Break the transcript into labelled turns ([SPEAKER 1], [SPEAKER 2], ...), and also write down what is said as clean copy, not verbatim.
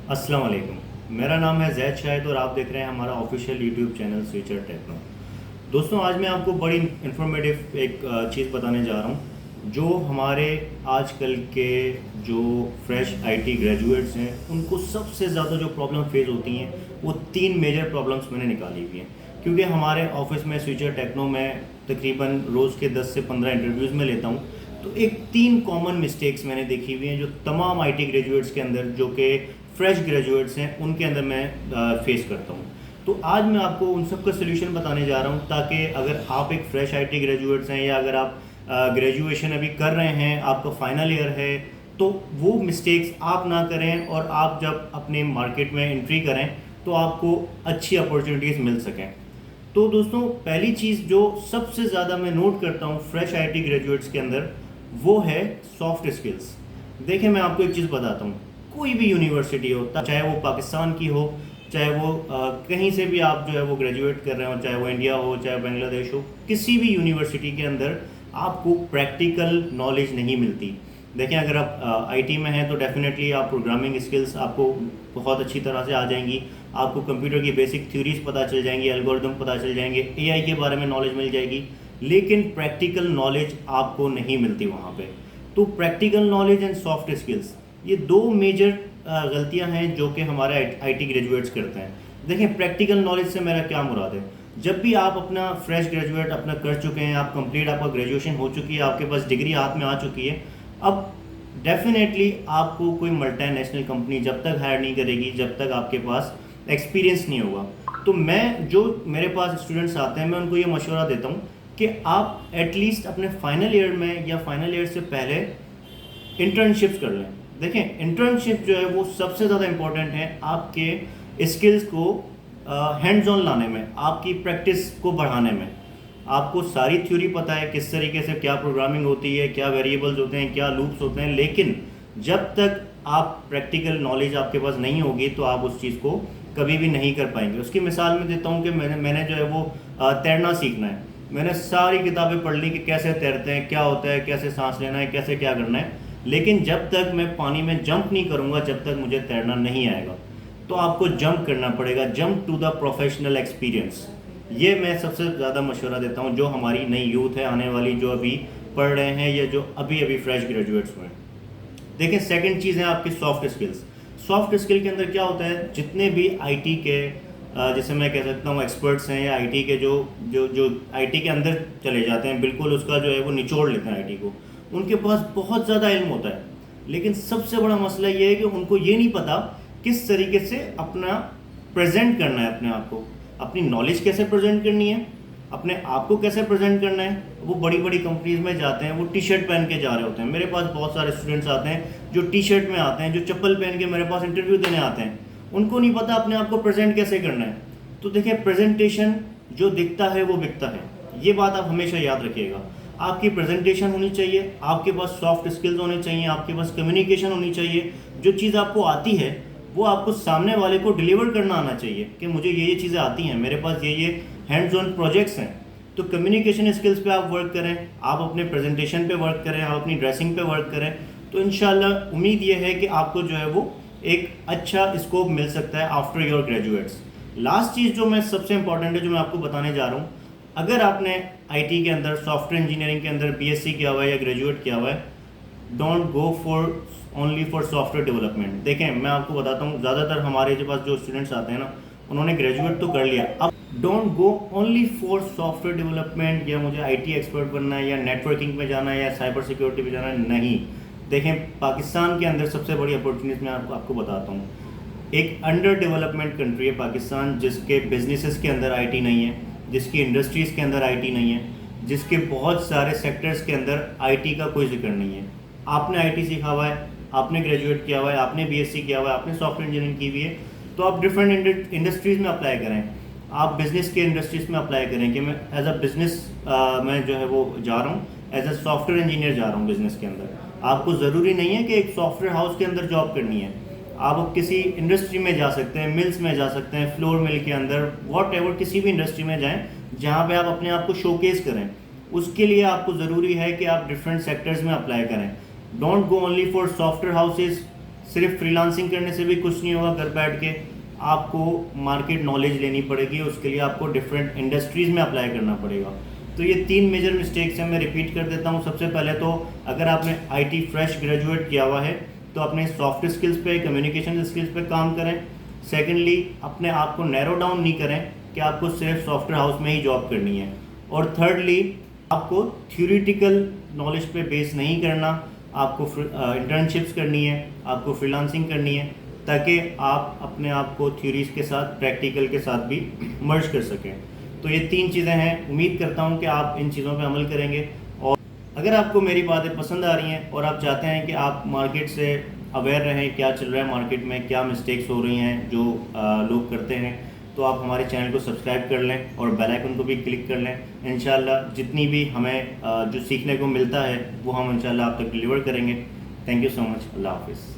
[SPEAKER 1] अस्सलाम वालेकुम। मेरा नाम है जैद शाहिद और आप देख रहे हैं हमारा official YouTube channel future techno. दोस्तों, आज मैं आपको बड़ी इंफॉर्मेटिव एक चीज़ बताने जा रहा हूँ जो हमारे आजकल के जो फ्रेश आईटी ग्रेजुएट्स हैं उनको सबसे ज़्यादा जो प्रॉब्लम फेस होती हैं वो तीन मेजर प्रॉब्लम्स मैंने निकाली हुई हैं। क्योंकि हमारे ऑफिस में फ्यूचर टेक्नो में तकरीबन रोज़ के 10 से 15 इंटरव्यूज़ में लेता हूँ, तो एक तीन कॉमन मिस्टेक्स मैंने देखी हुई हैं जो तमाम आईटी ग्रेजुएट्स के अंदर, जो कि फ्रेश ग्रेजुएट्स हैं, उनके अंदर मैं फेस करता हूँ। तो आज मैं आपको उन सब का सोल्यूशन बताने जा रहा हूँ ताकि अगर आप एक फ्रेश आईटी ग्रेजुएट्स हैं या अगर आप ग्रेजुएशन अभी कर रहे हैं, आपका फाइनल ईयर है, तो वो मिस्टेक्स आप ना करें और आप जब अपने मार्केट में एंट्री करें तो आपको अच्छी अपॉर्चुनिटीज़ मिल सकें। तो दोस्तों, पहली चीज़ जो सबसे ज़्यादा मैं नोट करता हूँ फ्रेश आईटी ग्रेजुएट्स के अंदर वो है सॉफ्ट स्किल्स। देखिए, मैं आपको एक चीज़ बताता हूँ। कोई भी यूनिवर्सिटी हो, चाहे वो पाकिस्तान की हो, चाहे वो कहीं से भी आप जो है वो ग्रेजुएट कर रहे हो, चाहे वो इंडिया हो, चाहे बांग्लादेश हो, किसी भी यूनिवर्सिटी के अंदर आपको प्रैक्टिकल नॉलेज नहीं मिलती। देखें, अगर आप आईटी में हैं तो डेफिनेटली आप प्रोग्रामिंग स्किल्स आपको बहुत अच्छी तरह से आ जाएंगी। आपको कंप्यूटर की बेसिक थ्योरीज पता चल जाएंगी, एल्गोरिदम पता चल जाएंगे, एआई के बारे में नॉलेज मिल जाएगी, लेकिन प्रैक्टिकल नॉलेज आपको नहीं मिलती वहाँ पे। तो practical knowledge and soft skills, ये दो मेजर गलतियां हैं जो कि हमारे आईटी ग्रेजुएट्स करते हैं। देखें, प्रैक्टिकल नॉलेज से मेरा क्या मुराद है। जब भी आप अपना फ्रेश ग्रेजुएट अपना कर चुके हैं, आप कंप्लीट, आपका ग्रेजुएशन हो चुकी है, आपके पास डिग्री हाथ में आ चुकी है, अब डेफिनेटली आपको कोई मल्टीनेशनल कंपनी जब तक हायर नहीं करेगी जब तक आपके पास एक्सपीरियंस नहीं होगा। तो मैं, जो मेरे पास स्टूडेंट्स आते हैं, मैं उनको ये मशवरा देता हूँ कि आप एटलीस्ट अपने फाइनल ईयर में या फाइनल ईयर से पहले इंटर्नशिप्स कर लें। देखें, इंटर्नशिप जो है वो सबसे ज़्यादा इम्पोर्टेंट है आपके स्किल्स को हैंड्स ऑन लाने में, आपकी प्रैक्टिस को बढ़ाने में। आपको सारी थ्योरी पता है किस तरीके से क्या प्रोग्रामिंग होती है, क्या वेरिएबल्स होते हैं, क्या लूप्स होते हैं, लेकिन जब तक आप प्रैक्टिकल नॉलेज आपके पास नहीं होगी तो आप उस चीज़ को कभी भी नहीं कर पाएंगे। उसकी मिसाल मैं देता हूँ कि मैंने जो है वो तैरना सीखना है। मैंने सारी किताबें पढ़ ली कि कैसे तैरते हैं, क्या होता है, कैसे सांस लेना है, कैसे क्या करना है, लेकिन जब तक मैं पानी में जंप नहीं करूँगा, जब तक मुझे तैरना नहीं आएगा। तो आपको जंप करना पड़ेगा, jump to the professional experience. ये मैं सबसे ज़्यादा मशवरा देता हूँ जो हमारी नई यूथ है आने वाली, जो अभी पढ़ रहे हैं या जो अभी अभी फ्रेश ग्रेजुएट्स हुए हैं। देखिए, सेकंड चीज़ है आपकी सॉफ्ट स्किल्स। सॉफ्ट स्किल के अंदर क्या होता है, जितने भी आईटी के जैसे मैं कह सकता हूँ एक्सपर्ट्स हैं या आईटी के जो जो जो आईटी के अंदर चले जाते हैं, बिल्कुल उसका जो है वो निचोड़ लेते हैं आईटी को, उनके पास बहुत ज़्यादा इल्म होता है, लेकिन सबसे बड़ा मसला ये है कि उनको ये नहीं पता किस तरीके से अपना प्रेजेंट करना है, अपने आप को, अपनी नॉलेज कैसे प्रेजेंट करनी है, अपने आप को कैसे प्रेजेंट करना है। वो बड़ी बड़ी कंपनीज में जाते हैं, वो टी शर्ट पहन के जा रहे होते हैं। मेरे पास बहुत सारे स्टूडेंट्स आते हैं जो टी शर्ट में आते हैं, जो चप्पल पहन के मेरे पास इंटरव्यू देने आते हैं। उनको नहीं पता अपने आप को प्रेजेंट कैसे करना है। तो देखिए, प्रेजेंटेशन जो दिखता है वो बिकता है, ये बात आप हमेशा याद रखिएगा। आपकी प्रेजेंटेशन होनी चाहिए, आपके पास सॉफ्ट स्किल्स होने चाहिए, आपके पास कम्युनिकेशन होनी चाहिए। जो चीज़ आपको आती है वो आपको सामने वाले को डिलीवर करना आना चाहिए कि मुझे ये चीज़ें आती हैं, मेरे पास ये हैंड्स ऑन प्रोजेक्ट्स हैं। तो कम्युनिकेशन स्किल्स पे आप वर्क करें, आप अपने प्रेजेंटेशन पे वर्क करें, आप अपनी ड्रेसिंग पे वर्क करें, तो इंशाल्लाह उम्मीद ये है कि आपको जो है वो एक अच्छा स्कोप मिल सकता है आफ्टर योर ग्रेजुएट्स। लास्ट चीज़ जो मैं सबसे इंपॉर्टेंट है जो मैं आपको बताने जा रहा हूँ, अगर आपने आईटी के अंदर सॉफ्टवेयर इंजीनियरिंग के अंदर बीएससी किया हुआ है या ग्रेजुएट किया हुआ है, don't go for only for software development. देखें, मैं आपको बताता हूँ, ज़्यादातर हमारे जो पास जो स्टूडेंट्स आते हैं ना, उन्होंने ग्रेजुएट तो कर लिया, अब don't go only for software development या मुझे आईटी एक्सपर्ट बनना है या नेटवर्किंग में जाना है या साइबर सिक्योरिटी में जाना है, नहीं। देखें, पाकिस्तान के अंदर सबसे बड़ी अपॉर्चुनिटी मैं आपको बताता हूँ। एक अंडर डेवलपमेंट कंट्री है पाकिस्तान, जिसके बिजनेसेस के अंदर आईटी नहीं है, जिसकी इंडस्ट्रीज़ के अंदर आईटी नहीं है, जिसके बहुत सारे सेक्टर्स के अंदर आईटी का कोई जिक्र नहीं है। आपने आईटी सीखा हुआ है, आपने ग्रेजुएट किया हुआ है, आपने बीएससी किया हुआ है, आपने सॉफ्टवेयर इंजीनियरिंग की हुई है, तो आप डिफरेंट इंडस्ट्रीज़ में अप्लाई करें, आप बिज़नेस के इंडस्ट्रीज़ में अप्लाई करें कि मैं एज अ बिज़नेस मैं जो है वो जा रहा हूँ, एज अ सॉफ्टवेयर इंजीनियर जा रहा हूँ बिज़नेस के अंदर। आपको ज़रूरी नहीं है कि एक सॉफ्टवेयर हाउस के अंदर जॉब करनी है, आप किसी इंडस्ट्री में जा सकते हैं, मिल्स में जा सकते हैं, फ्लोर मिल के अंदर, वॉट एवर, किसी भी इंडस्ट्री में जाएं जहाँ पे आप अपने आप को शोकेस करें। उसके लिए आपको ज़रूरी है कि आप डिफरेंट सेक्टर्स में अप्लाई करें। Don't go only for software houses, सिर्फ फ्रीलांसिंग करने से भी कुछ नहीं होगा। घर बैठ के आपको मार्केट नॉलेज लेनी पड़ेगी, उसके लिए आपको डिफरेंट इंडस्ट्रीज़ में अप्लाई करना पड़ेगा। तो ये 3 मेजर मिस्टेक्स हैं, मैं रिपीट कर देता हूँ। सबसे पहले तो अगर आपने IT फ्रेश ग्रेजुएट किया हुआ है तो अपने सॉफ्ट स्किल्स पे, कम्युनिकेशन स्किल्स पे काम करें। सेकेंडली, अपने आप को नैरो डाउन नहीं करें कि आपको सिर्फ सॉफ्टवेयर हाउस में ही जॉब करनी है। और थर्डली, आपको थ्योरेटिकल नॉलेज पे बेस नहीं करना, आपको इंटर्नशिप्स करनी है, आपको फ्रीलांसिंग करनी है, ताकि आप अपने आप को थ्योरीज के साथ, प्रैक्टिकल के साथ भी मर्ज कर सकें। तो ये 3 चीज़ें हैं। उम्मीद करता हूँ कि आप इन चीज़ों पे अमल करेंगे। और अगर आपको मेरी बातें पसंद आ रही हैं और आप चाहते हैं कि आप मार्केट से अवेयर रहें, क्या चल रहा है मार्केट में, क्या मिस्टेक्स हो रही हैं जो लोग करते हैं, तो आप हमारे चैनल को सब्सक्राइब कर लें और बेल आइकन को भी क्लिक कर लें। इंशाल्लाह जितनी भी हमें जो सीखने को मिलता है वो हम इंशाल्लाह आप तक डिलीवर करेंगे। Thank you so much. अल्लाह हाफिज़।